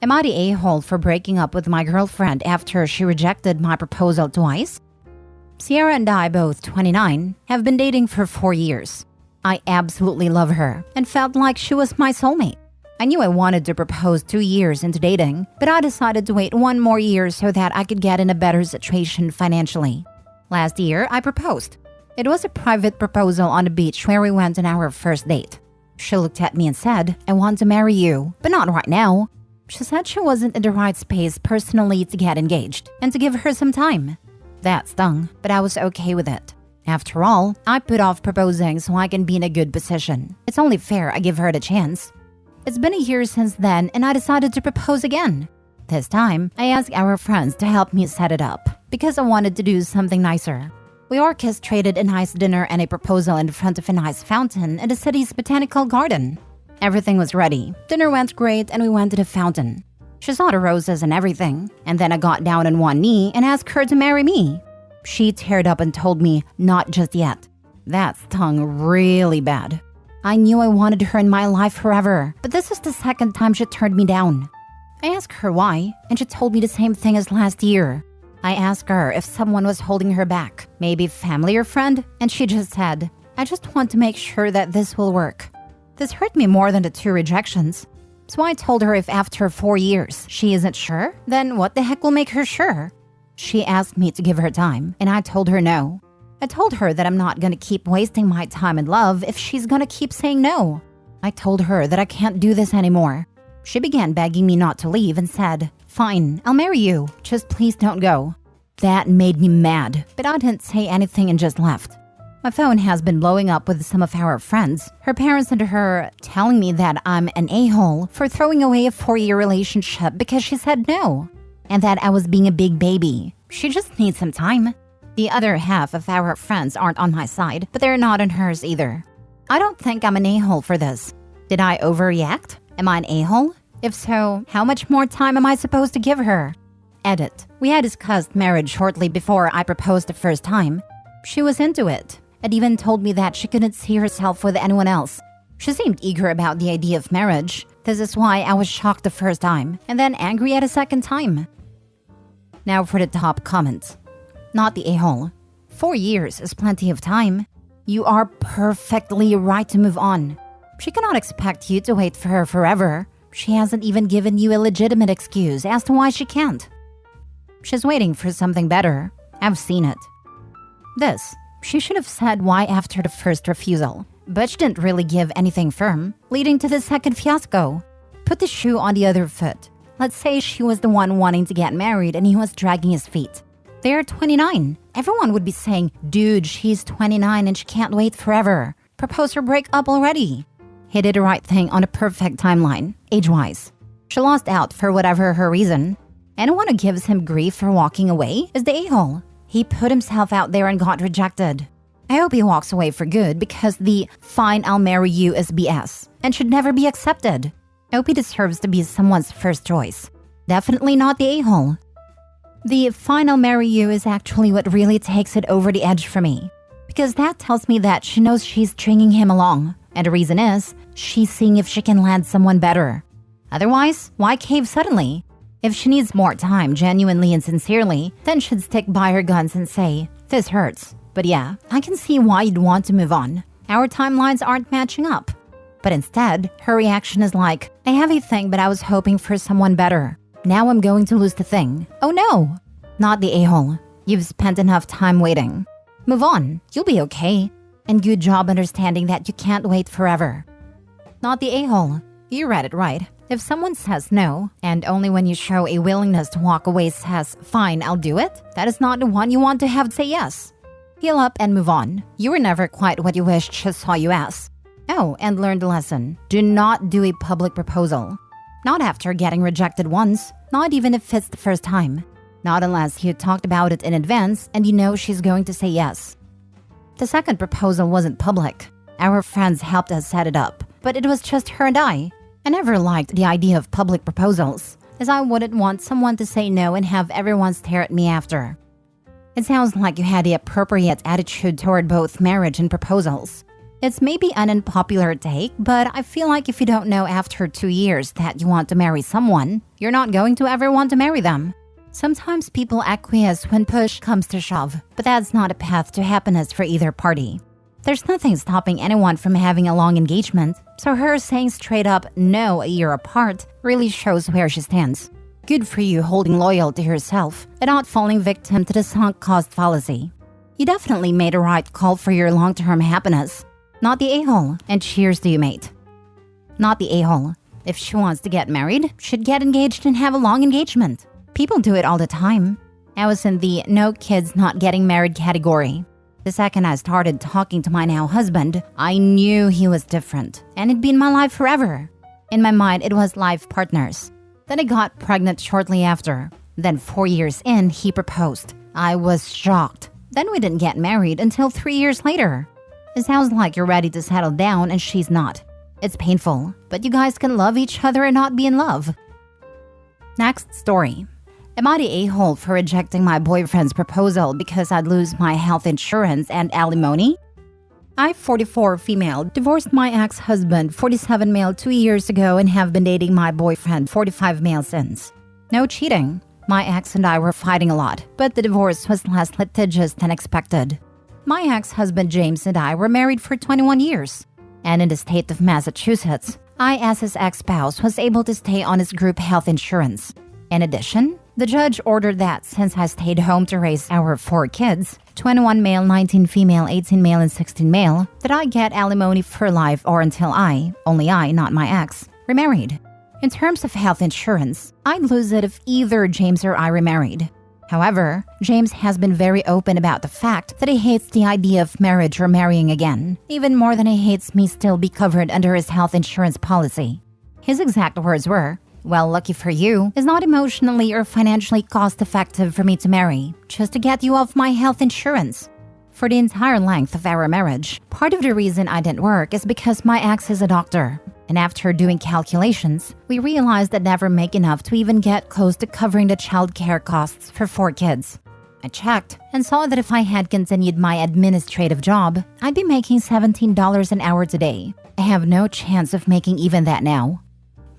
Am I the a-hole for breaking up with my girlfriend after she rejected my proposal twice? Sierra and I, both 29, have been dating for 4 years. I absolutely love her and felt like she was my soulmate. I knew I wanted to propose 2 years into dating, but I decided to wait 1 more year so that I could get in a better situation financially. Last year, I proposed. It was a private proposal on the beach where we went on our first date. She looked at me and said, "I want to marry you, but not right now." She said she wasn't in the right space personally to get engaged and to give her some time. That stung, but I was okay with it. After all, I put off proposing so I can be in a good position. It's only fair I give her the chance. It's been a year since then and I decided to propose again. This time, I asked our friends to help me set it up because I wanted to do something nicer. We orchestrated a nice dinner and a proposal in front of a nice fountain in the city's botanical garden. Everything was ready. Dinner went great and we went to the fountain. She saw the roses and everything, and then I got down on one knee and asked her to marry me. She teared up and told me, "Not just yet." That stung really bad. I knew I wanted her in my life forever, but this is the second time she turned me down. I asked her why, and she told me the same thing as last year. I asked her if someone was holding her back, maybe family or friend, and she just said, "I just want to make sure that this will work." This hurt me more than the 2 rejections. So I told her if after 4 years she isn't sure, then what the heck will make her sure? She asked me to give her time, and I told her no. I told her that I'm not gonna keep wasting my time and love if she's gonna keep saying no. I told her that I can't do this anymore. She began begging me not to leave and said, "Fine, I'll marry you, just please don't go." That made me mad, but I didn't say anything and just left. My phone has been blowing up with some of our friends, her parents and her, telling me that I'm an a-hole for throwing away a 4-year relationship because she said no, and that I was being a big baby. She just needs some time. The other half of our friends aren't on my side, but they're not on hers either. I don't think I'm an a-hole for this. Did I overreact? Am I an a-hole? If so, how much more time am I supposed to give her? Edit. We had discussed marriage shortly before I proposed the first time. She was into it. And even told me that she couldn't see herself with anyone else. She seemed eager about the idea of marriage. This is why I was shocked the first time, and then angry at a second time. Now for the top comment. Not the a-hole. 4 years is plenty of time. You are perfectly right to move on. She cannot expect you to wait for her forever. She hasn't even given you a legitimate excuse as to why she can't. She's waiting for something better. I've seen it. This. She should have said why after the first refusal, but she didn't really give anything firm, leading to the second fiasco. Put the shoe on the other foot. Let's say she was the one wanting to get married and he was dragging his feet. They are 29. Everyone would be saying, "Dude, she's 29 and she can't wait forever. Propose or break up already." He did the right thing on a perfect timeline, age-wise. She lost out for whatever her reason. Anyone who gives him grief for walking away is the a-hole. He put himself out there and got rejected. I hope he walks away for good because the "fine, I'll marry you" is BS and should never be accepted. I hope he deserves to be someone's first choice. Definitely not the a-hole. The "fine, I'll marry you" is actually what really takes it over the edge for me. Because that tells me that she knows she's stringing him along. And the reason is, she's seeing if she can land someone better. Otherwise, why cave suddenly? If she needs more time genuinely and sincerely, then she'd stick by her guns and say, "This hurts." But yeah, I can see why you'd want to move on. Our timelines aren't matching up. But instead, her reaction is like, "I have a thing, but I was hoping for someone better. Now I'm going to lose the thing. Oh no!" Not the a-hole. You've spent enough time waiting. Move on. You'll be okay. And good job understanding that you can't wait forever. Not the a-hole. You read it right. If someone says no, and only when you show a willingness to walk away says, "Fine, I'll do it," that is not the one you want to have say yes. Heal up and move on. You were never quite what you wished she saw you as. Oh, and learn the lesson. Do not do a public proposal. Not after getting rejected once, not even if it's the first time. Not unless you talked about it in advance and you know she's going to say yes. The second proposal wasn't public. Our friends helped us set it up, but it was just her and I. I never liked the idea of public proposals, as I wouldn't want someone to say no and have everyone stare at me after. It sounds like you had the appropriate attitude toward both marriage and proposals. It's maybe an unpopular take, but I feel like if you don't know after 2 years that you want to marry someone, you're not going to ever want to marry them. Sometimes people acquiesce when push comes to shove, but that's not a path to happiness for either party. There's nothing stopping anyone from having a long engagement, so her saying straight up no a year apart really shows where she stands. Good for you holding loyal to yourself and not falling victim to the sunk cost fallacy. You definitely made a right call for your long-term happiness. Not the a-hole, and cheers to you, mate. Not the a-hole. If she wants to get married, she'd get engaged and have a long engagement. People do it all the time. I was in the no kids not getting married category. The second I started talking to my now husband, I knew he was different, and it'd been my life forever. In my mind, it was life partners. Then I got pregnant shortly after. Then 4 years in, he proposed. I was shocked. Then we didn't get married until 3 years later. It sounds like you're ready to settle down and she's not. It's painful, but you guys can love each other and not be in love. Next story. Am I the a-hole for rejecting my boyfriend's proposal because I'd lose my health insurance and alimony? I, 44 female, divorced my ex-husband, 47 male, 2 years ago and have been dating my boyfriend, 45 male since. No cheating. My ex and I were fighting a lot, but the divorce was less litigious than expected. My ex-husband James and I were married for 21 years. And in the state of Massachusetts, I, as his ex-spouse, was able to stay on his group health insurance. In addition, the judge ordered that since I stayed home to raise our 4 kids, 21 male, 19 female, 18 male, and 16 male, that I get alimony for life or until only I, not my ex, remarried. In terms of health insurance, I'd lose it if either James or I remarried. However, James has been very open about the fact that he hates the idea of marriage or marrying again, even more than he hates me still be covered under his health insurance policy. His exact words were, "Well, lucky for you, it's not emotionally or financially cost-effective for me to marry, just to get you off my health insurance." For the entire length of our marriage, part of the reason I didn't work is because my ex is a doctor. And after doing calculations, we realized I'd never make enough to even get close to covering the child care costs for 4 kids. I checked and saw that if I had continued my administrative job, I'd be making $17 an hour today. I have no chance of making even that now.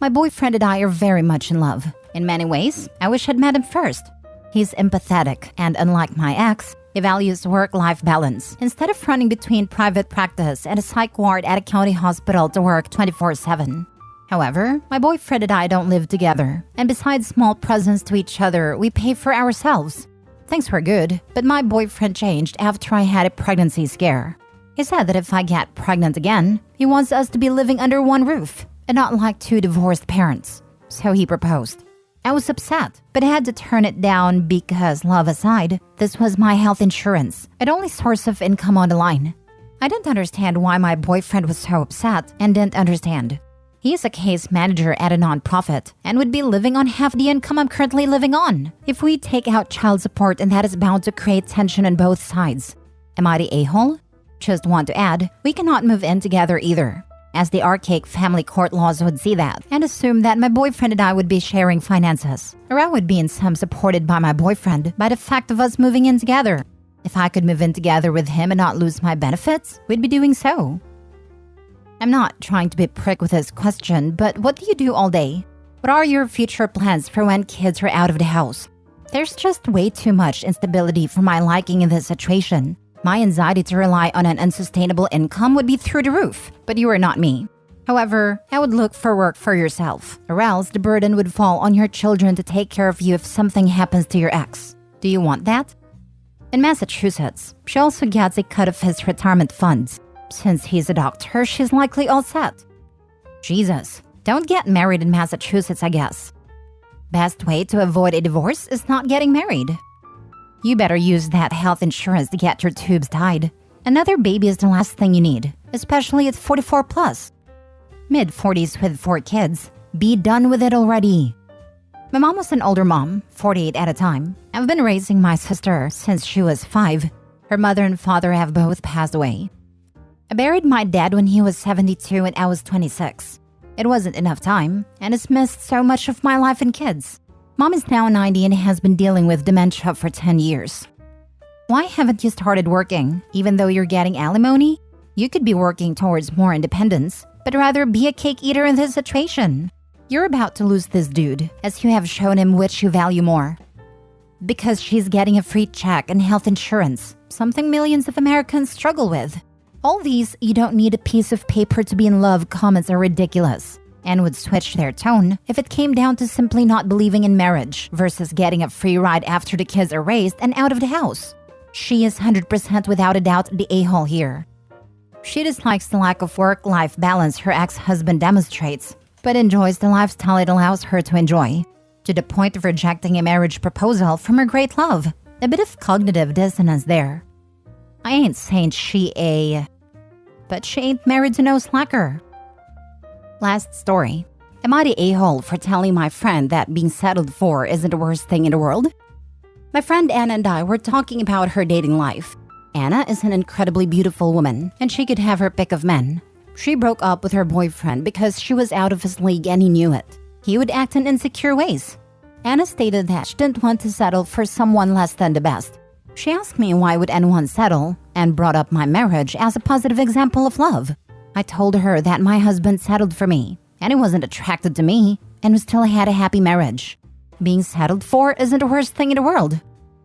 My boyfriend and I are very much in love. In many ways, I wish I'd met him first. He's empathetic and, unlike my ex, he values work-life balance instead of running between private practice and a psych ward at a county hospital to work 24/7. However, my boyfriend and I don't live together, and besides small presents to each other, we pay for ourselves. Things were good, but my boyfriend changed after I had a pregnancy scare. He said that if I get pregnant again, he wants us to be living under one roof and not like 2 divorced parents. So he proposed. I was upset, but I had to turn it down because, love aside, this was my health insurance, an only source of income on the line. I didn't understand why my boyfriend was so upset and didn't understand. He is a case manager at a nonprofit and would be living on half the income I'm currently living on. If we take out child support, and that is bound to create tension on both sides. Am I the a-hole? Just want to add, we cannot move in together either, as the archaic family court laws would see that and assume that my boyfriend and I would be sharing finances, or I would be in some supported by my boyfriend by the fact of us moving in together. If I could move in together with him and not lose my benefits, we'd be doing so. I'm not trying to be a prick with this question, but what do you do all day? What are your future plans for when kids are out of the house? There's just way too much instability for my liking in this situation. My anxiety to rely on an unsustainable income would be through the roof, but you are not me. However, I would look for work for yourself, or else the burden would fall on your children to take care of you if something happens to your ex. Do you want that? In Massachusetts, she also gets a cut of his retirement funds. Since he's a doctor, she's likely all set. Jesus, don't get married in Massachusetts, I guess. Best way to avoid a divorce is not getting married. You better use that health insurance to get your tubes tied. Another baby is the last thing you need, especially at 44 plus. Mid-40s with 4 kids. Be done with it already. My mom was an older mom, 48 at a time. I've been raising my sister since she was 5. Her mother and father have both passed away. I buried my dad when he was 72 and I was 26. It wasn't enough time, and it's missed so much of my life and kids. Mom is now 90 and has been dealing with dementia for 10 years. Why haven't you started working, even though you're getting alimony? You could be working towards more independence, but rather be a cake eater in this situation. You're about to lose this dude, as you have shown him which you value more. Because she's getting a free check and health insurance, something millions of Americans struggle with. All these "you don't need a piece of paper to be in love" comments are ridiculous, and would switch their tone if it came down to simply not believing in marriage versus getting a free ride after the kids are raised and out of the house. She is 100% without a doubt the a-hole here. She dislikes the lack of work-life balance her ex-husband demonstrates, but enjoys the lifestyle it allows her to enjoy, to the point of rejecting a marriage proposal from her great love. A bit of cognitive dissonance there. I ain't saying but she ain't married to no slacker. Last story. Am I the a-hole for telling my friend that being settled for isn't the worst thing in the world? My friend Anna and I were talking about her dating life. Anna is an incredibly beautiful woman, and she could have her pick of men. She broke up with her boyfriend because she was out of his league and he knew it. He would act in insecure ways. Anna stated that she didn't want to settle for someone less than the best. She asked me why would anyone settle, and brought up my marriage as a positive example of love. I told her that my husband settled for me, and he wasn't attracted to me, and we still had a happy marriage. Being settled for isn't the worst thing in the world.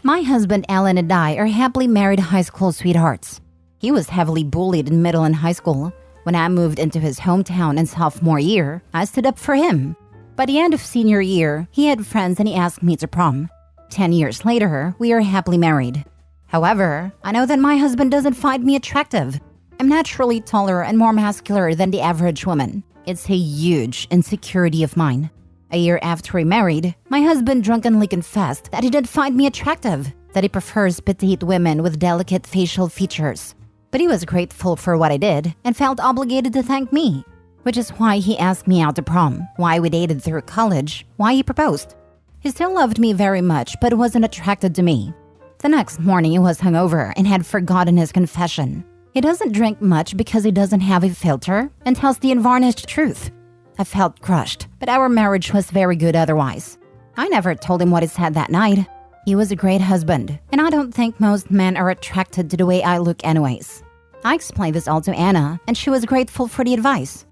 My husband Alan and I are happily married high school sweethearts. He was heavily bullied in middle and high school. When I moved into his hometown in sophomore year, I stood up for him. By the end of senior year, he had friends and he asked me to prom. 10 years later, we are happily married. However, I know that my husband doesn't find me attractive. I'm naturally taller and more muscular than the average woman. It's a huge insecurity of mine. A year after we married, my husband drunkenly confessed that he didn't find me attractive, that he prefers petite women with delicate facial features. But he was grateful for what I did and felt obligated to thank me, which is why he asked me out to prom, why we dated through college, why he proposed. He still loved me very much but wasn't attracted to me. The next morning he was hungover and had forgotten his confession. He doesn't drink much because he doesn't have a filter and tells the unvarnished truth. I felt crushed, but our marriage was very good otherwise. I never told him what he said that night. He was a great husband, and I don't think most men are attracted to the way I look anyways. I explained this all to Anna, and she was grateful for the advice.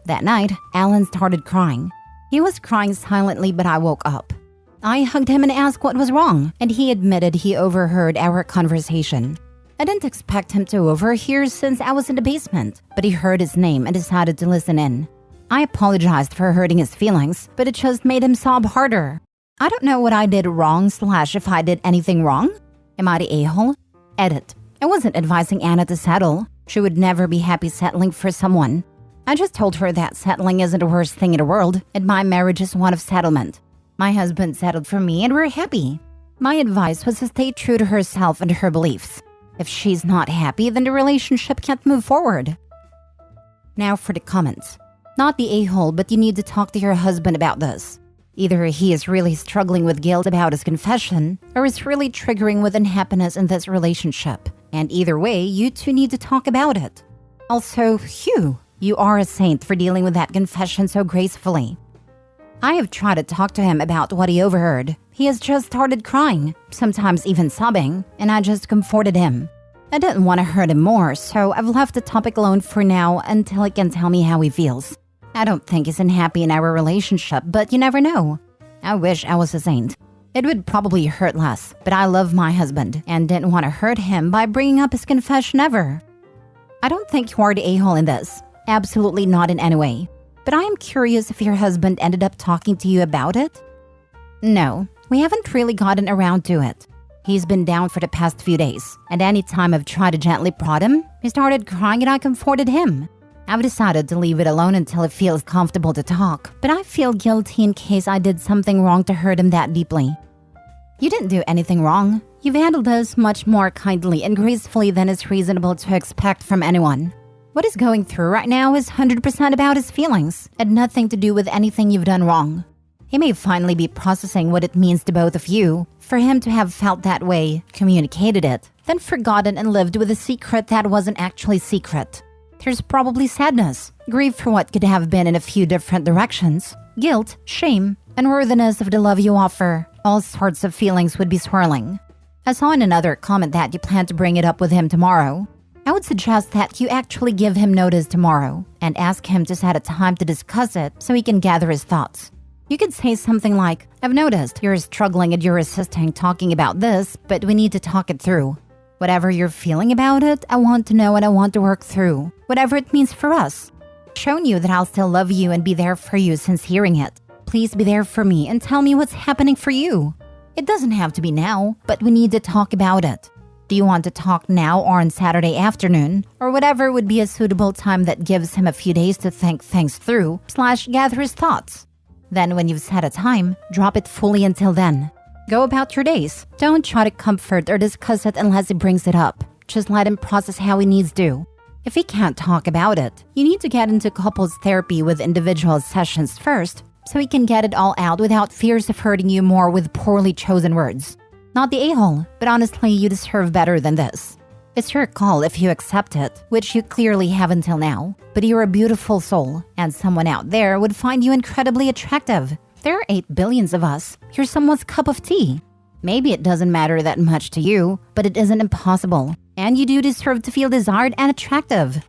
That night, Alan started crying. He was crying silently, but I woke up. I hugged him and asked what was wrong, and he admitted he overheard our conversation. I didn't expect him to overhear since I was in the basement, but he heard his name and decided to listen in. I apologized for hurting his feelings, but it just made him sob harder. I don't know what I did wrong / if I did anything wrong. Am I the a-hole? Edit. I wasn't advising Anna to settle. She would never be happy settling for someone. I just told her that settling isn't the worst thing in the world, and my marriage is one of settlement. My husband settled for me and we're happy. My advice was to stay true to herself and her beliefs. If she's not happy, then the relationship can't move forward. Now for the comments. Not the a-hole, but you need to talk to your husband about this. Either he is really struggling with guilt about his confession, or is really triggering with unhappiness in this relationship. And either way, you two need to talk about it. Also, Hugh, you are a saint for dealing with that confession so gracefully. I have tried to talk to him about what he overheard. He has just started crying, sometimes even sobbing, and I just comforted him. I didn't want to hurt him more, so I've left the topic alone for now until he can tell me how he feels. I don't think he's unhappy in our relationship, but you never know. I wish I was a saint. It would probably hurt less, but I love my husband and didn't want to hurt him by bringing up his confession ever. I don't think you are the a-hole in this. Absolutely not in any way. But I am curious if your husband ended up talking to you about it? No, we haven't really gotten around to it. He's been down for the past few days, and any time I've tried to gently prod him, he started crying and I comforted him. I've decided to leave it alone until he feels comfortable to talk, but I feel guilty in case I did something wrong to hurt him that deeply. You didn't do anything wrong. You've handled this much more kindly and gracefully than is reasonable to expect from anyone. What he's going through right now is 100% about his feelings, and nothing to do with anything you've done wrong. He may finally be processing what it means to both of you. For him to have felt that way, communicated it, then forgotten and lived with a secret that wasn't actually secret. There's probably sadness, grief for what could have been in a few different directions, guilt, shame, unworthiness of the love you offer. All sorts of feelings would be swirling. I saw in another comment that you plan to bring it up with him tomorrow. I would suggest that you actually give him notice tomorrow and ask him to set a time to discuss it so he can gather his thoughts. You could say something like, I've noticed you're struggling and you're resisting talking about this, but we need to talk it through. Whatever you're feeling about it, I want to know and I want to work through, whatever it means for us. I've shown you that I'll still love you and be there for you since hearing it. Please be there for me and tell me what's happening for you. It doesn't have to be now, but we need to talk about it. Do you want to talk now or on Saturday afternoon, or whatever would be a suitable time that gives him a few days to think things through / gather his thoughts? Then when you've set a time, drop it fully until then. Go about your days. Don't try to comfort or discuss it unless he brings it up. Just let him process how he needs to. If he can't talk about it, you need to get into couples therapy with individual sessions first so he can get it all out without fears of hurting you more with poorly chosen words. Not the a-hole, but honestly, you deserve better than this. It's your call if you accept it, which you clearly have until now. But you're a beautiful soul, and someone out there would find you incredibly attractive. There are 8 billion of us. You're someone's cup of tea. Maybe it doesn't matter that much to you, but it isn't impossible. And you do deserve to feel desired and attractive.